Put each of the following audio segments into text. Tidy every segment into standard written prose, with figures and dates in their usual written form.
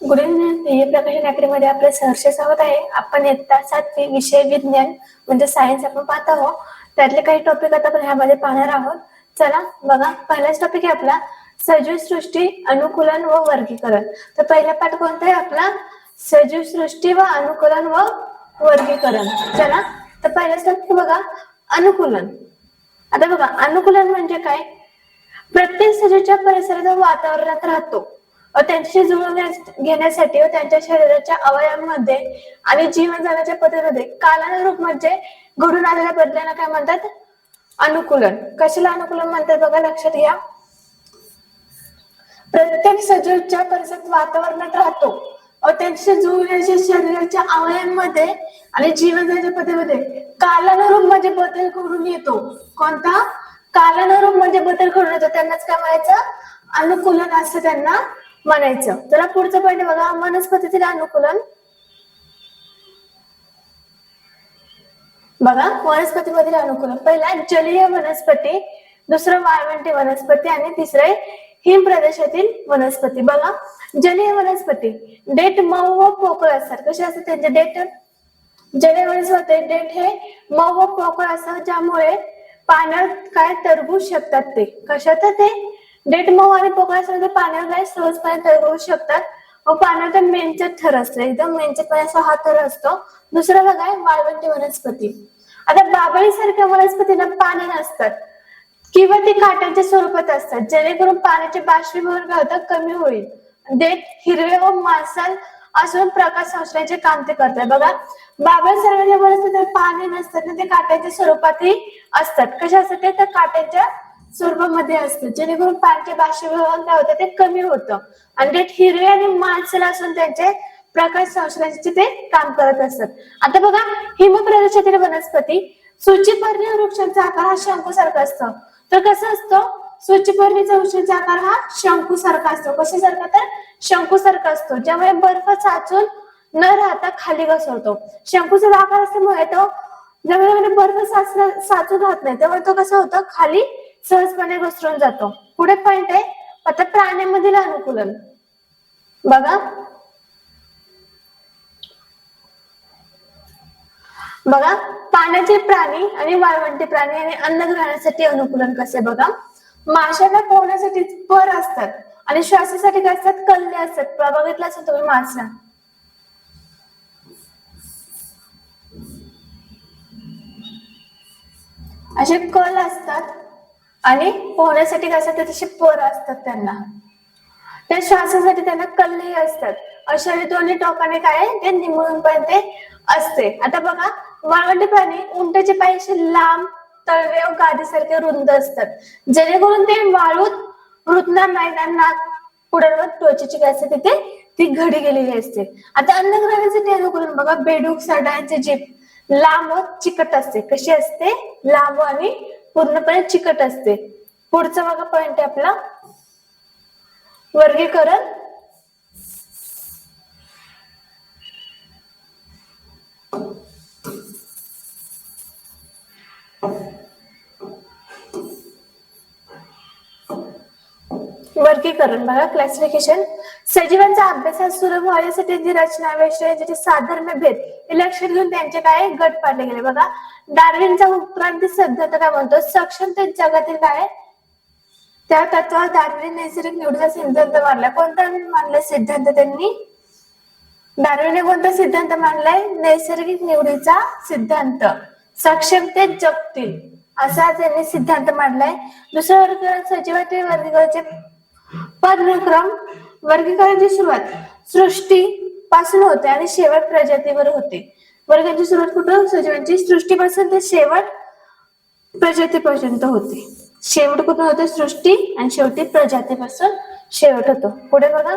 Good evening. प्रकाशन अकॅडमीमध्ये आपलं सहर्ष स्वागत आहे. आपण इयत्ता 7वी विषय विज्ञान म्हणजे सायन्स आपण पाहत आहोत. त्यातले काही टॉपिक आता आपण ह्यामध्ये पाहणार आहोत. चला बघा, पहिलाच टॉपिक आहे आपला सजीव सृष्टी, अनुकूलन व वर्गीकरण. तर पहिला पाठ कोणता आहे आपला? सजीव सृष्टी व अनुकूलन व वर्गीकरण. चला, तर पहिलाच टॉपिक बघा, अनुकूलन. आता बघा, अनुकूलन म्हणजे काय? प्रत्येक सजीवच्या परिसरात व वातावरणात राहतो व त्यांच्याशी जुळवून घेण्यासाठी व त्यांच्या शरीराच्या अवयवांमध्ये आणि जीवन जगण्याच्या पद्धतीमध्ये कालानुरूप म्हणजे घडून आलेल्या बदलांना काय म्हणतात? अनुकूलन. कशाला अनुकूलन म्हणतात बघा, लक्षात घ्या. प्रत्येक सजीवच्या परिसरात वातावरणात राहतो व त्यांच्याशी जुळवण्याच्या शरीराच्या अवयवांमध्ये आणि जीवन जगण्याच्या पद्धतीमध्ये कालानुरूप म्हणजे बदल घडून येतो. कोणता? कालानुरूप म्हणजे बदल घडून येतो. त्यांनाच काय म्हणायचं? अनुकूलन असं त्यांना म्हणायचं. चला पुढचं पॉईंट बघा, वनस्पतीतील अनुकूलन. बघा, वनस्पतीमधील अनुकूलन. पहिला जलीय वनस्पती, दुसरं वाळवंटी वनस्पती आणि तिसरं हिम प्रदेशातील वनस्पती. बघा, जलीय वनस्पती देठ मऊ व पोकळ असतात. कसे असतात त्यांचे देठ? जलीय वनस्पती देठ हे मऊ व पोकळ असतात, ज्यामुळे पाण्यात काय तरंगू शकतात. ते कशात? ते देठ मऊ आणि पोकळ असल्यामुळे पाण्यावर काय सहजपणे तरंगू शकतात व पाण्याचा मेंचट थर असतो, एकदम मेंचटपणे असा हा थर असतो. दुसरं बघा, वाळवंटी वनस्पती. आता बाभळी सारख्या वनस्पतीला पाणी नसतात किंवा ती काट्यांच्या स्वरूपात असतात, जेणेकरून पाण्याचे बाष्पीभवन काय होतं? कमी होईल. देठ हिरवे व मांसल असून प्रकाश संश्लेषणाचे काम ते करतात. बघा, बाभळी सारख्या वनस्पतीला पाणी नसतात ना, ते काट्यांच्या स्वरूपातही असतात. कशा असतात ते? तर काट्यांच्या स्वरूपामध्ये असतं, जेणेकरून पाण्याचे बाष्पीभवन काय होतं? ते कमी होतं. आणि देठ हिरवे आणि मांसल असून त्यांचे प्रकाश संश्लेषणाचे ते काम करत असतात. आता बघा, हिमप्रदेशातील वनस्पती सूचिपर्णी वृक्षांचा आकार हा शंकूसारखा असतो. तर कसं असतं? सूचिपर्णीचा वृक्षांचा आकार हा शंकूसारखा असतो. कशासारखा? तर शंकूसारखा असतो, ज्यामुळे बर्फ साचून न राहता खाली घसरतो. शंकूचा आकार असल्यामुळे तो ज्यामुळे बर्फ साचून राहत नाही, त्यामुळे तो कसा होतो? खाली सहजपणे घसरून जातो. पुढे पॉइंट आहे आता प्राण्यांमधील अनुकूलन. बघा, पाण्याचे प्राणी आणि वाळवंटी प्राणी आणि अन्न ग्रहणासाठी अनुकूलन कसे? बघा, माशांना पोहण्यासाठी पर असतात आणि श्वासासाठी काय असतात? कल्ले असतात. बघितलं असेल तुम्ही मासा, असे कल असतात आणि पोहण्यासाठी काय असतात? तसे पर असतात त्यांना. त्या श्वासासाठी त्यांना कल्ले असतात. अशा दोन्ही टोकाने काय ते निमुळून पण ते असते. आता बघा, वाळवंटी प्राणी उंटाचे पाय असे लांब, तळवे व गादीसारखे रुंद असतात, जेणेकरून ते वाळूत रुतणार नाही. त्यांना पुढे त्वचेची काय असते तिथे ती घडी गेलेली असते. आता अन्न ग्रहणासाठी अनुकूलन बघा, बेडूक सरडांचे जीभ लांब व चिकट असते. कशी असते? लांब आणि पूर्णपणे चिकट असते. पुढचा बघा पॉइंट आहे आपला वर्गीकरण. वर्गीकरण बघा, क्लासिफिकेशन. सजीवांचा अभ्यासात सुलभ व्हायसाठी जी रचना, वैशिष्ट्य, साधारण भेद हे लक्षात घेऊन त्यांचे काय गट पाडले गेले. बघा, डार्विनचा उत्क्रांती सिद्धांत काय म्हणतो? सक्षम ते जगातील काय त्या तत्वावर डार्विन नैसर्गिक निवडीचा सिद्धांत मांडला. कोणता मांडला सिद्धांत त्यांनी? डार्विनने कोणता सिद्धांत मांडलाय? नैसर्गिक निवडीचा सिद्धांत. सक्षम ते जगतील असा त्यांनी सिद्धांत मांडलाय. दुसरं वर्गीकरण, सजीवातील वर्गीकरणाचे पदानुक्रम. वर्गीकरणाची सुरुवात सृष्टी पासून होते आणि शेवट प्रजातीवर होते. वर्गाची सुरुवात कुठं? सजीवांची सृष्टीपासून ते शेवट प्रजातीपर्यंत होते. शेवट कुठं होते? सृष्टी, आणि शेवटी प्रजातीपासून शेवट होतो. पुढे बघा,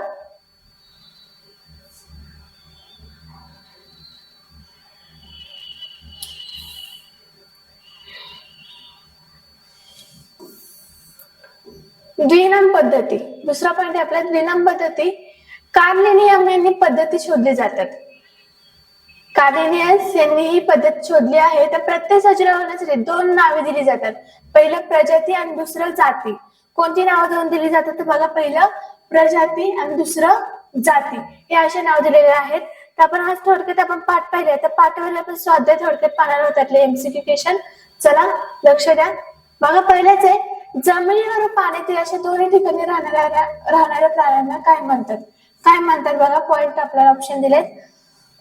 द्विनाम पद्धती. दुसरा पॉइंट आहे आपला द्विनाम पद्धती. कार्लेनियस यांनी पद्धती शोधली जातात. कार्लेनियस यांनी ही पद्धत शोधली आहे. तर प्रत्येक सजीवासाठी दोन नावे दिली जातात. पहिलं प्रजाती आणि दुसरं जाती. कोणती नावं दोन दिली जातात? तर बघा, पहिलं प्रजाती आणि दुसरं जाती हे असे नाव दिलेले आहेत. तर आपण आज थोडक्यात आपण पाठ पाहिले, तर पाठावर आपण स्वाध्याय थोडक्यात पाहणार आहोत. त्यातले एमसीक्यू क्वेश्चन चला लक्ष द्या. बघा पहिलेच आहे, जमिनीवर पाण्यातील अशा दोन्ही ठिकाणी राहणाऱ्या प्राण्यांना काय म्हणतात? काय म्हणतात बघा, पॉइंट आपल्याला ऑप्शन दिलेत.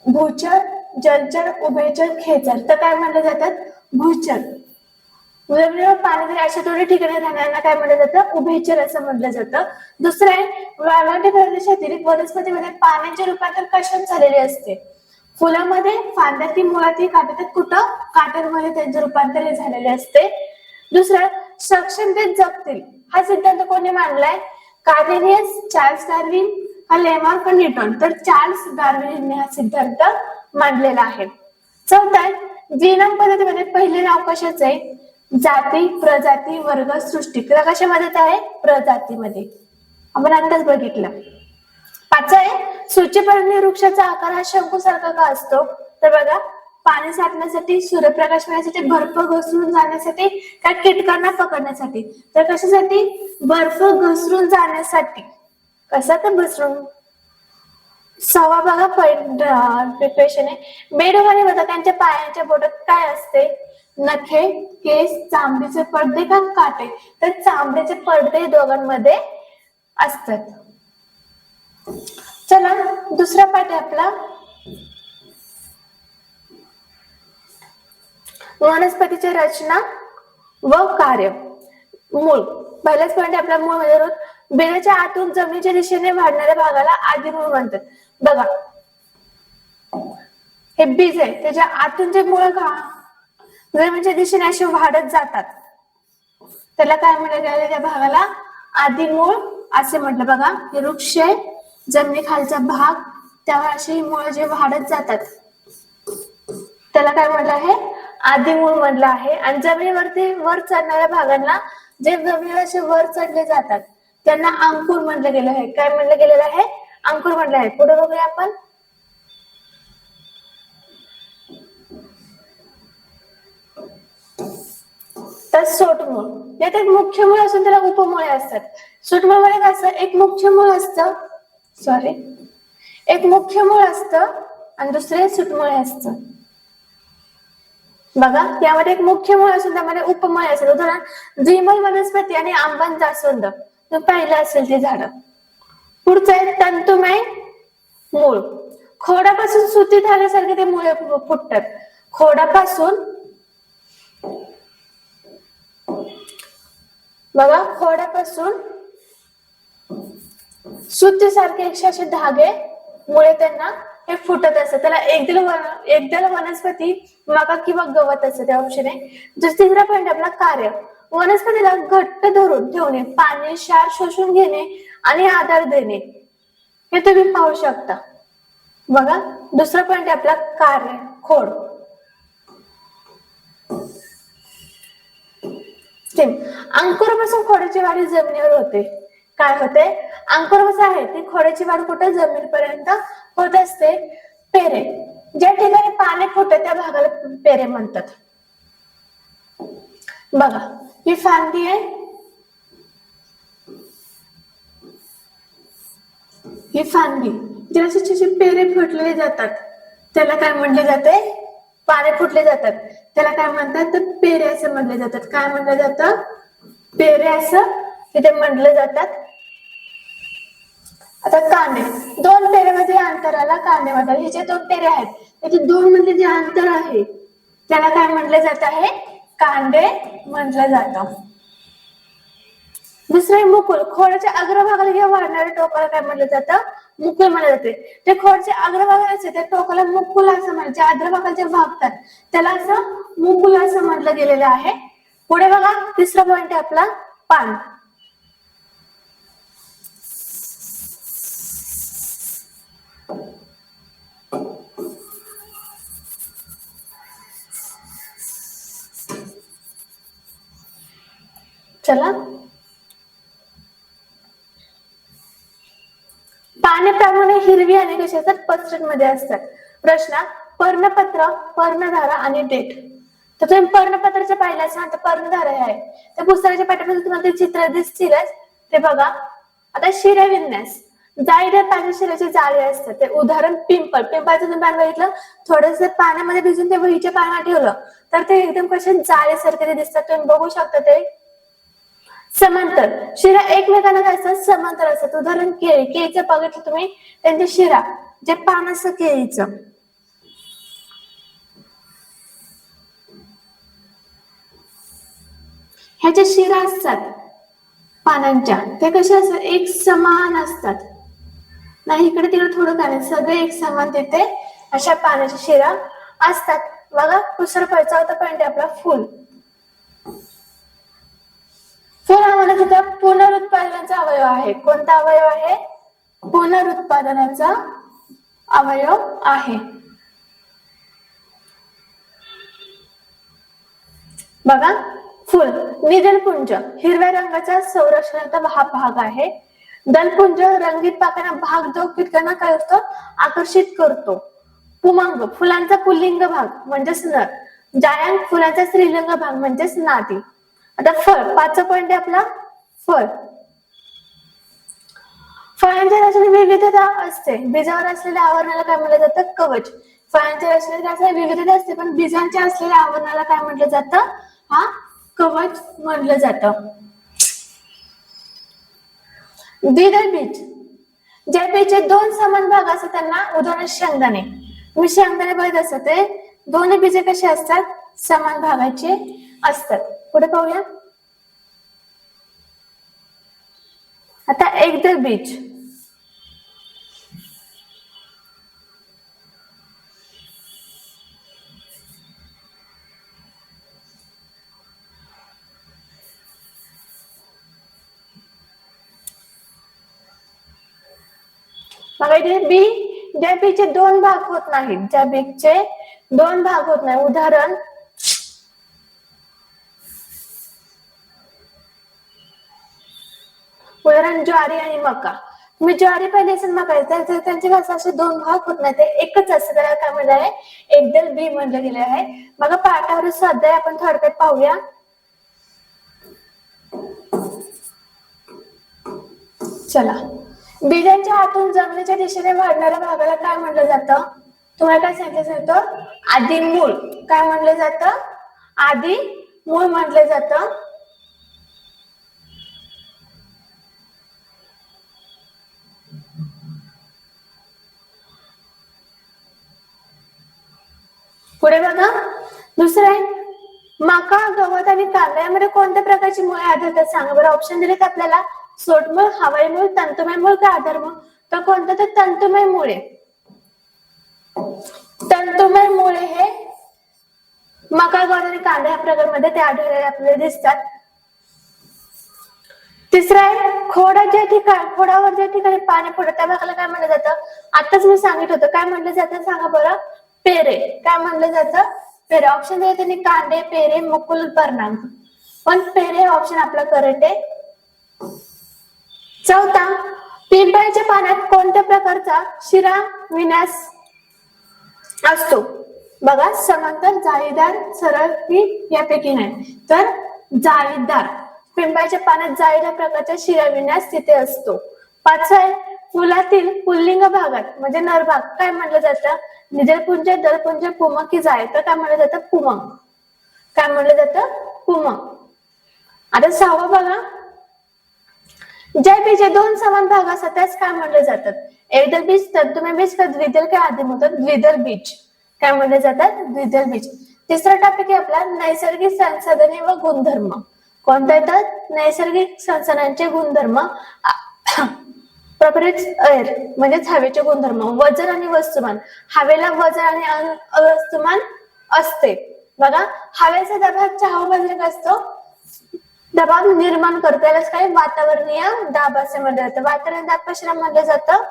भूचर, जलचर, उभयचर, खेचर. तर काय म्हटलं जातात? भूचर. जमिनीवर पाण्यातील अशा दोन्ही ठिकाणी राहणाऱ्यांना काय म्हटलं जातं? उभयचर असं म्हटलं जातं. दुसरं आहे, वाळवंटी प्रदेशातील वनस्पतीमध्ये पाण्याचे रूपांतर कशात झालेले असते? फुलामध्ये, फांद्यातील, मुळातील, काट्यात. कुठं? काट्यांमध्ये त्यांचे रूपांतर झालेले असते. दुसरं, सक्षमतेत जगतील हा सिद्धांत कोणी मांडलाय? कार्नेलियस, चार्ल्स डार्विन, हा लेमार्क का न्यूटन? तर चार्ल्स डार्विन यांनी हा सिद्धांत मांडलेला आहे. चौथा आहे, जीनोम पद्धतीमध्ये पहिले नाव कशाचं आहे? जाती, प्रजाती, वर्ग, सृष्टी. तर कशामध्ये आहे? प्रजातीमध्ये. आपण आताच बघितलं. पाचवा आहे, सूचीपर्णी वृक्षाचा आकार हा शंकूसारखा का असतो? तर बघा, पाणी साठण्यासाठी, सूर्यप्रकाश मिळण्यासाठी, बर्फ घसरून जाण्यासाठी, का कीटकांना पकडण्यासाठी? तर कशासाठी? बर्फ घसरून जाण्यासाठी. कसा तर घसरून. सहावा बघा पॉइंट प्रिपरेशन आहे, बेडूक आणि बदकांच्या पायांच्या बोटात काय असते? नखे, केस, चामडीचे पडदे का काटे? तर चामडीचे पडदे दोघांमध्ये असतात. चला दुसरा पाठ आहे आपला, वनस्पतीची रचना व कार्य. मूळ. पहिलाच पॉइंट आपला मूळ मध्ये रोज बेलाच्या आतून जमिनीच्या दिशेने वाढणाऱ्या भागाला आदिमूळ म्हणतात. बघा, हे बीज आहे, त्याच्या आतून जे मूळ जमिनीच्या दिशेने असे वाढत जातात, त्याला काय म्हटलं गेलं? त्या भागाला आदिमूळ असे म्हटलं. बघा, हे वृक्ष आहे, जमिनी खालचा भाग, त्यावर अशी मूळ जे वाढत जातात त्याला काय म्हटलं आहे? आदिमूळ म्हटलं आहे. आणि जमिनीवरती वर चढणाऱ्या भागांना, जे जमिनीवर असे वर चढले जातात त्यांना अंकुर म्हटलं गेलं आहे. काय म्हटलं गेलेलं आहे? अंकुर म्हटलं आहे. पुढे बघूया आपण. तर सोटमूळ, यात एक मुख्य मूळ असून त्याला उपमुळे असतात. सोटमूळ मध्ये कसं, एक मुख्य मूळ असतं, एक मुख्य मूळ असतं आणि दुसरे सुटमुळे असतं. बघा, त्यामध्ये एक मुख्य मूळ असून त्यामध्ये उपमुळे असतात. उदाहरण, द्विमल वनस्पती आणि आंबन जास्वंद, तुम्ही पाहिलं असेल ते झाड. पुढचं आहे तंतुमय मूळ. खोडापासून सुती धाग्यासारखे ते मुळे फुटतात. खोडापासून, बघा, खोडापासून सुतीसारखे असे धागे मुळे त्यांना हे फुटत असतात. त्याला एकदल वनस्पती, मका किंवा गवत असतं. त्या ऑप्शन आहे. तिसरा पॉइंट आपला कार्य. वनस्पतीला घट्ट धरून ठेवणे, पाणी, क्षार शोषून घेणे आणि आधार देणे, हे तुम्ही पाहू शकता. बघा, दुसरा पॉइंट आपला कार्य. खोड. अंकुरापासून खोडाची वाढ जमिनीवर होते. काय होते? अंकुरापासून आहे ती खोडाची वाढ कुठे? जमिनीपर्यंत होत असते. पेरे, ज्या ठिकाणी पाणी फुटते त्या भागाला पेरे म्हणतात. बघा, ही फांदी आहे, ही फांदी, जसे पेरे फुटले जातात त्याला काय म्हटले जाते? पाने फुटले जातात त्याला काय म्हणतात? तर पेरे असं म्हटले जातात. काय म्हटलं जातं? पेरे असं तिथे म्हटले जातात. आता कांडे, दोन पेरेमध्ये अंतराला कांडे म्हणतात. हे जे दोन पेरे आहेत त्याचे दोन मध्ये जे अंतर आहे त्याला काय म्हटलं जात आहे? कांडे म्हटलं जातं. दुसरे मुकुल, खोडाच्या अग्रभागाला किंवा वाढणाऱ्या टोकाला काय म्हटलं जातं? मुकुल म्हटलं जाते. ते खोडाच्या अग्रभागाला असते त्या टोकाला मुकुल असं म्हणतात. जे अग्रभागाला जे भागतात त्याला असं मुकुल असं म्हटलं गेलेलं आहे. पुढे बघा, तिसरा पॉइंट आहे आपला पान. चला, पाने प्रामुख्याने हिरवी आणि कशी असतात? पसरट मध्ये असतात. प्रश्न, पर्णपत्र, पर्णधारा आणि देठ. तर तुम्ही पर्णपत्राच्या पाहिलं असाल तर पर्णधारा आहे. त्या पुस्तकाच्या पाठीमध्ये तुम्हाला ते चित्र दिसतीलच. ते बघा, आता शिराविन्यास, जाळीदार पाण्याच्या शिराचे जाळे असतात. ते उदाहरण पिंपळ. पिंपळाचं तुम्ही पान बघितलं, थोडस पाण्यामध्ये भिजून ते वहीच्या पानात ठेवलं तर ते एकदम कसे जाळीसारखे दिसतात. तुम्ही बघू शकता ते. समांतर शिरा एकमेकांना काय असतात, समांतर असतात. उदाहरण केळी. केळीचं बघितलं तुम्ही, त्यांची शिरा जे पान असतं केळीचं, ह्याच्या शिरा असतात पानांच्या, ते कसे असतात, एक समान असतात. नाही इकडे तिकडे थोडं काय नाही, सगळे एक समान तिथे अशा पानाच्या शिरा असतात. बघा दुसरा चौथा पॉईंट आपला फुल. फुल हा मला तिथं पुनरुत्पादनाचा अवयव आहे. कोणता अवयव आहे? पुनरुत्पादनाचा अवयव आहे. बघा फुल. निदलपुंज हिरव्या रंगाचा संरक्षणाचा हा भाग आहे. दलपुंज रंगीत पाकळ्यांना भाग जो कीटकांना काय असतो, आकर्षित करतो. पुमंग फुलांचा पुल्लिंग भाग म्हणजेच नर. जायांग फुलांचा स्त्रीलिंग भाग म्हणजेच नाती. आता फळ. पाचवा पॉईंट आहे आपला फळ. फळांच्या रचनेत विविधता असते. बीजावर असलेल्या आवरणाला काय म्हटलं जातं? कवच. फळांच्या रचनेत काय विविधता असते, पण बीजांच्या असलेल्या आवरणाला काय म्हटलं जातं? हा कवच म्हटलं जातं. द्विदल बीज. ज्या बीजचे दोन समान भाग असतात त्यांना उदाहरण शेंगदाणे. तुम्ही शेंगदाणे बघत असतात, ते दोन्ही बीजे कसे असतात? समान भागाचे असतात. पुढे पाहूया. आता एकदल बीज. बघा इथे बी, ज्या बीचे दोन भाग होत नाहीत, ज्या बीचे दोन भाग होत नाही, उदाहरण ज्वारी आणि मका. तुम्ही ज्वारी पाहिली असेल, मका त्यांचे कसं असे दोन भाग होत नाही, ते एकच असतं. त्याला काय म्हणलं आहे? एकदल बी म्हणलं गेलं आहे. बघा पाठावर स्वाध्याय आपण थोडक्यात पाहूया. चला. बीजांच्या आतून जमिनीच्या दिशेने वाढणाऱ्या भागाला काय म्हटलं जातं? तुम्हाला काय सांगितलं जातं? आदी मूळ. काय म्हटलं जातं? आदी मूळ म्हटलं जातं. पुढे बघा दुसरं आहे मका, गवत आणि कांदा यामध्ये कोणत्या प्रकारची मुळे आढळतात सांगा बरं. ऑप्शन दिलेत आपल्याला. सोटमूळ, हवाई मूळ, तंतुमय मूळ का आधारमूळ? तर कोणतं? तर तंतुमय मुळे. तंतुमय मुळे हे मका, गवत आणि कांदा या प्रकारामध्ये ते आढळलेले आपल्याला दिसतात. तिसरं आहे खोडावर ज्या ठिकाणी पाणी पडतं त्या भागाला काय म्हटलं जातं? आताच मी सांगितलं होतं. काय म्हटलं जातं सांगा बरं? पेरे. काय म्हटलं जातं? पेरे. ऑप्शन दिले त्यांनी कांदे, पेरे, मुकुल, पर्णांक. पण पेरे ऑप्शन आपला करेक्ट आहे. चौथा, पिंपळाच्या पानात कोणत्या प्रकारचा शिरा विन्यास असतो? बघा समांतर, जाळीदार, सरळ की यापैकी नाही. तर जाळीदार. पिंपळाच्या पानात जाळीदार प्रकारचा शिरा विन्यास तिथे असतो. पाचवा आहे फुलातील पुल्लिंग भागात म्हणजे नर भाग काय म्हटलं जातं? निदलपुंज, दलपुंज, पुमक की जाळे. तर काय म्हटलं जातं? पुमक. काय म्हटलं जातं? पुमक. आता सहावा बघा. ज्या बीजे दोन समान भाग असतात त्यास काय म्हटले जातात? एकदल बीज, तंतुमय बीज का द्विदल काय आदिम तर द्विदल बीज. काय म्हटले जातात? द्विदल बीज. तिसरा टॉपिक आहे आपला नैसर्गिक संसाधने व गुणधर्म. कोणत्या येतात? नैसर्गिक संसाधनांचे गुणधर्म. प्रॉपर्टीज एअर म्हणजेच हवेचे गुणधर्म. वजन आणि वस्तुमान. हवेला वजन आणि वस्तुमान असते. बघा हवेचा दबाव चहाबाजूला असतो, दबाव निर्माण करतो. यालाच काय? वातावरणीय दाब असे म्हटलं जातं. वातावरणीय दाब कशाला म्हटलं जातं?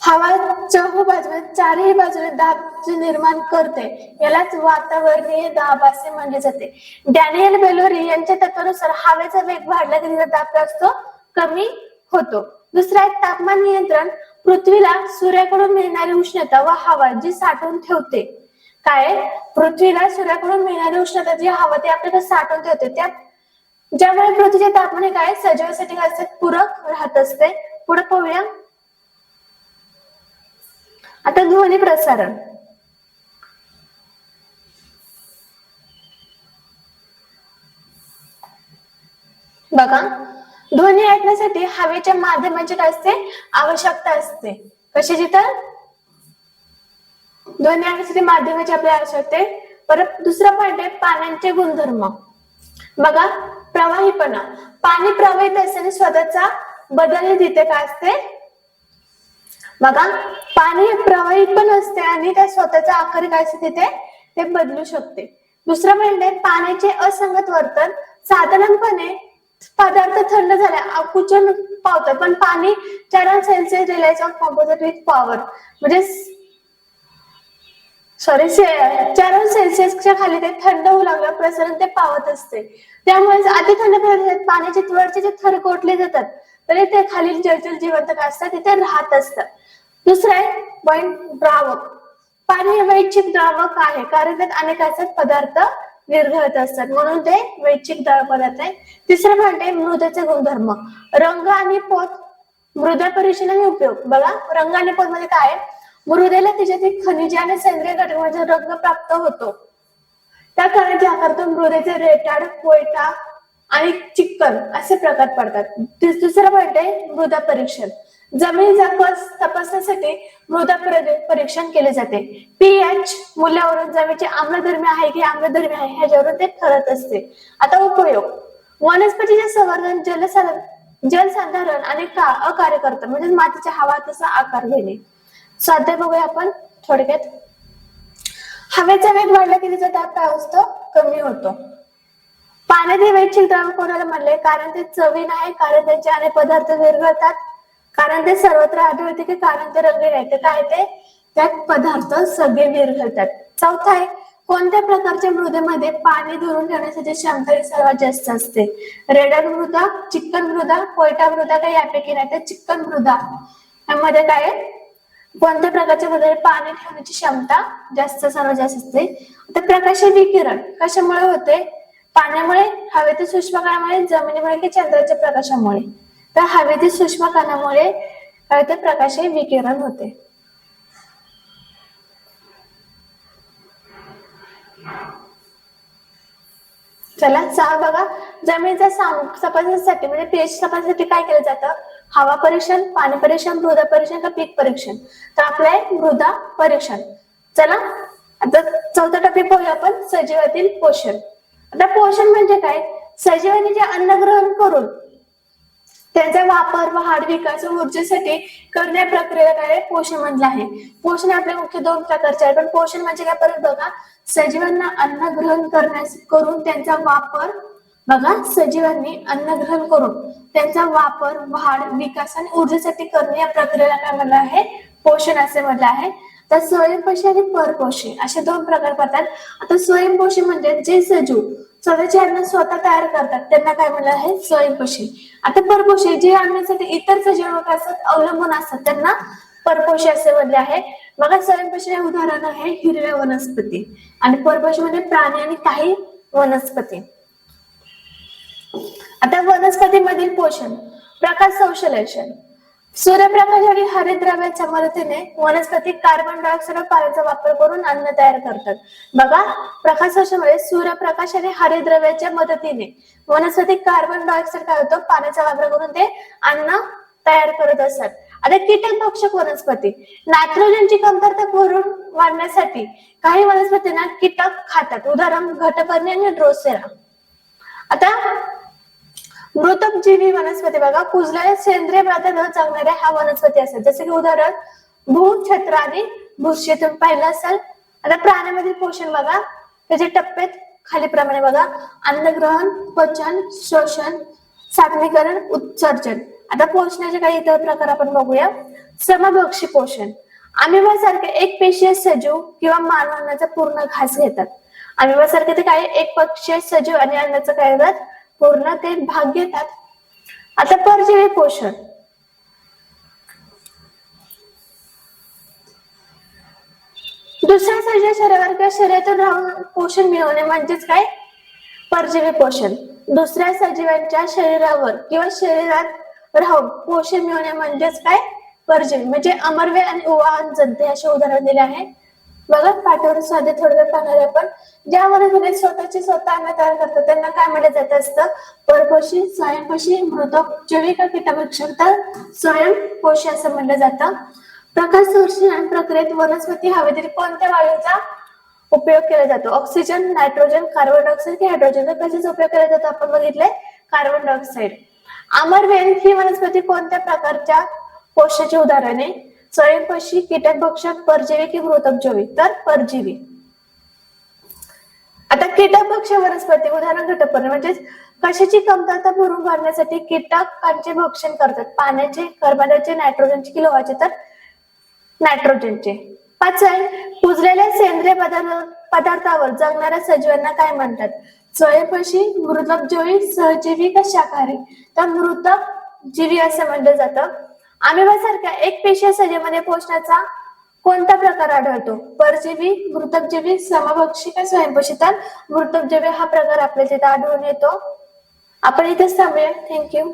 हवा चहूबाजूने चारही बाजूने दाब जे निर्माण करते यालाच वातावरणीय दाब असे म्हणले जाते. डॅनियल बेलोरी यांच्या तत्वानुसार हवेचा वेग वाढला की तिचा दाब असतो कमी होतो. दुसरा आहे तापमान नियंत्रण. पृथ्वीला सूर्याकडून मिळणारी उष्णता व हवा जी साठवून ठेवते. काय? पृथ्वीला सूर्याकडून मिळणारी उष्णता जी हवा ती आपल्याला साठवून ठेवते. त्यात ज्यामुळे पृथ्वीचे तापमान हे काय सजीवासाठी काय असते पूरक राहत असते. पुढे पाहूया आता ध्वनी प्रसारण. बघा ध्वनी ऐकण्यासाठी हवेच्या माध्यमाची काय असते आवश्यकता असते. कशाची तर ध्वनी ऐकण्यासाठी माध्यमाची आपल्याला आवश्यकता आहे. परत दुसरा पॉइंट आहे पाण्याचे गुणधर्म. बघा प्रवाहीपणा. पाणी प्रवाहित असताना स्वतःचा बदल तिथे काय असते बघा पाणी प्रवाहित पण असते आणि त्या स्वतःचा आकार काय असते तिथे ते बदलू शकते. दुसरा पॉइंट आहे पाण्याचे असंगत वर्तन. साधारणपणे पदार्थ थंड झाले आकुंचन पावतात पण पाणी 4 Celsius release of composite with power म्हणजे 4 सेल्सिअसच्या खाली ते थंड होऊ लागलं प्रसरण ते पावत असते. त्यामुळे अति थंड प्रदेशात पाण्याचे वरचे जे थर कोटले जातात तरी ते खालील जलचर जिवंत काय असतात तिथे राहत असतात. दुसरा आहे पॉइंट द्रावक. पाणी हे वैयक्तिक द्रावक आहे कारण त्यात अनेक असतात पदार्थ विरघळत असतात म्हणून ते वैयक्तिक द्रावक पदार्थ आहे. तिसरा पॉइंट आहे मृदेचे गुणधर्म. रंग आणि पोत. मृदा परीक्षण आणि उपयोग. बघा रंग आणि पोत मध्ये काय मृदेला त्याच्यातील खनिजे आणि सेंद्रिय घटकांचा रंग प्राप्त होतो. त्या कारणाचे आकार तो मृदेचे रेताड कोयटा आणि चिक्कल असे प्रकार पडतात. दुसरा पॉइंट आहे मृदा परीक्षण. जमिनीचा कस तपासण्यासाठी मृदा परीक्षण केले जाते. पीएच मूल्यावरून जमिनीचे आम्लधर्मी आहे की आम्लधर्मी आहे ह्याच्यावरून ते ठरत असते. आता उपयोग. वनस्पतीचे संवर्धन जलसंधारण आणि अकार्य करतात म्हणजे मातीच्या हवा तसा आकार घेणे. स्वाध्याय बघूया आपण थोडक्यात. हवेचा वेग वाढला की त्याचा दाब काय असतो कमी होतो. पाण्यात हे वैयक्तिक द्रावक कोणाला म्हणले कारण ते चवीन आहे कारण त्यांचे अनेक पदार्थ विरघळतात कारण ते सर्वत्र आढळते की कारण ते रंगीन आहे. ते काय ते त्यात पदार्थ सगळे विरघळतात. चौथा आहे कोणत्या प्रकारच्या मृदेमध्ये पाणी धरून ठेवण्यासाठी क्षमता सर्वात जास्त असते. रेडर मृदा चिक्कन मृदा कोयटा मृदा काही यापैकी नाही तर चिक्कन मृदा यामध्ये काय कोणत्या प्रकारच्या मृदेमध्ये पाणी ठेवण्याची क्षमता सर्वात जास्त असते. तर प्रकाश विकिरण कशामुळे होते पाण्यामुळे हवेतील सूक्ष्म कणामुळे जमिनीमुळे की चंद्राच्या प्रकाशामुळे. तर हवेतील सूक्ष्म कणामुळे हवेतील प्रकाश विकिरण होते. चला 6 बघा जमिनीचा तपासण्यासाठी म्हणजे पीएच तपासण्यासाठी काय केलं जातं हवा परीक्षण पाणी परीक्षण मृदा परीक्षण का पीक परीक्षण. तर आपलं मृदा परीक्षण. चला आता चौथा टॉपिक पाहूया आपण सजीवातील पोषण. आता पोषण म्हणजे काय सजीवांनी जे अन्न ग्रहण करून त्यांचा वापर वाढ विकास ऊर्जेसाठी करण्या प्रक्रियेला काय पोषण म्हटलं आहे. पोषण आपले मुख्य 2 प्रकारचे आहे पण पोषण म्हणजे काय परत बघा सजीवांना अन्न ग्रहण करून त्यांचा वापर बघा सजीवांनी अन्न ग्रहण करून त्यांचा वापर वाढ विकास आणि ऊर्जेसाठी करणे या प्रक्रियेला काय म्हणलं आहे पोषण असे म्हटलं आहे. तर स्वयंपोषी आणि परपोषी असे 2 प्रकार पडतात. आता स्वयंपोषी म्हणजे जे सजीव स्वतःचे अन्न स्वतः तयार करतात त्यांना काय म्हणलं आहे स्वयंपोषी. आता परपोषी जे अन्नासाठी इतर सजीव असतात अवलंबून असतात त्यांना परपोषी असे म्हणले आहे. बघा स्वयंपोषी हे उदाहरण आहे हिरव्या वनस्पती आणि परपोषी म्हणजे प्राणी आणि काही वनस्पती. आता वनस्पतीमधील पोषण प्रकाश संश्लेषण. सूर्यप्रकाश आणि हरितद्रव्याच्या मदतीने वनस्पती कार्बन डायऑक्साइड व पाण्याचा वापर करून अन्न तयार करतात. बघा प्रकाश संश्लेषणामुळे सूर्यप्रकाश आणि हरितद्रव्याच्या मदतीने वनस्पती कार्बन डायऑक्साइड काय होतो पाण्याचा वापर करून ते अन्न तयार करत असतात. आता कीटक भक्षक वनस्पती नायट्रोजनची कमतरता भरून वाढण्यासाठी काही वनस्पतींना कीटक खातात उदाहरण घटपर्णी आणि ड्रोसेरा. आता मृतजीवी वनस्पती बघा कुजलेल्या सेंद्रिय पदार्थ जगणाऱ्या हा वनस्पती असतात जसे की उदाहरण भूछत्र आणि भुशी तुम्ही पाहिलं असेल. आता प्राण्यामधील पोषण बघा त्याचे टप्पे खाली प्रमाणे बघा अन्नग्रहण पचन शोषण साठणीकरण उत्सर्जन. आता पोषणाचे काही इतर प्रकार आपण बघूया. समभक्षी पोषण अमिबा सारखे एक पेशीय सजीव किंवा मानवाचा पूर्ण घास घेतात. अमिबा सारखे ते काय एक पक्षीय सजीव आणि अन्नाचं काय करतात पूर्ण ते भाग घेतात. आता परजीवी पोषण दुसऱ्या सजीव शरीरावर किंवा शरीरातून राहून पोषण मिळवणे म्हणजेच काय परजीवी पोषण. दुसऱ्या सजीवांच्या शरीरावर किंवा शरीरात राहून पोषण मिळवणे म्हणजेच काय? परजीवी. म्हणजे अमरवेल आणि उवाहन जंतू असे उदाहरण दिले आहे. बघा पाठावर साधे थोडक्यात पाहणार आपण. ज्या वनस्पती स्वतः अन्न तयार करतात त्यांना काय म्हटलं जात असतं? परपोषी, स्वयंपोषी, मृतोपजीवी का कीटभक्षक? तर स्वयंपोषी असं म्हटलं जातं. प्रकाश संश्लेषण प्रक्रियेत वनस्पती हवेतील कोणत्या वायूचा उपयोग केला जातो? ऑक्सिजन, नायट्रोजन, कार्बन डायऑक्साईड की हायड्रोजन? तर कशाचा उपयोग केला जातो आपण बघितलंय? Carbon dioxide. अमरवेल ही वनस्पती कोणत्या प्रकारच्या पोषणाचे उदाहरण आहे? स्वयंपोषी, कीटकभक्षक, परजीवी की मृतोपजीवी? तर परजीवी. आता कीटकभक्षक वनस्पती उदाहरण घटकपणे म्हणजे कशाची कमतरता भरून काढण्यासाठी कीटकांचे भक्षण करतात? पाण्याचे, कार्बनचे, नायट्रोजनचे की लोहाचे? तर नायट्रोजनचे. 5 आहे कुजलेल्या सेंद्रिय पदार्थावर जगणाऱ्या सजीवांना काय म्हणतात? स्वयंपोषी, मृतोपजीवी, सहजीवी का शाकाहारी? तर मृतोपजीवी असं म्हटलं जातं. अमिबा सारख्या एकपेशीय सजीवामध्ये पोषणाचा कोणता प्रकार आढळतो? परजीवी, मृतोपजीवी, समभक्षी का स्वयंपोषी? तर मृतोपजीवी हा प्रकार आपल्याला तिथे आढळून येतो. आपण इथेच थांबूया. थँक्यू.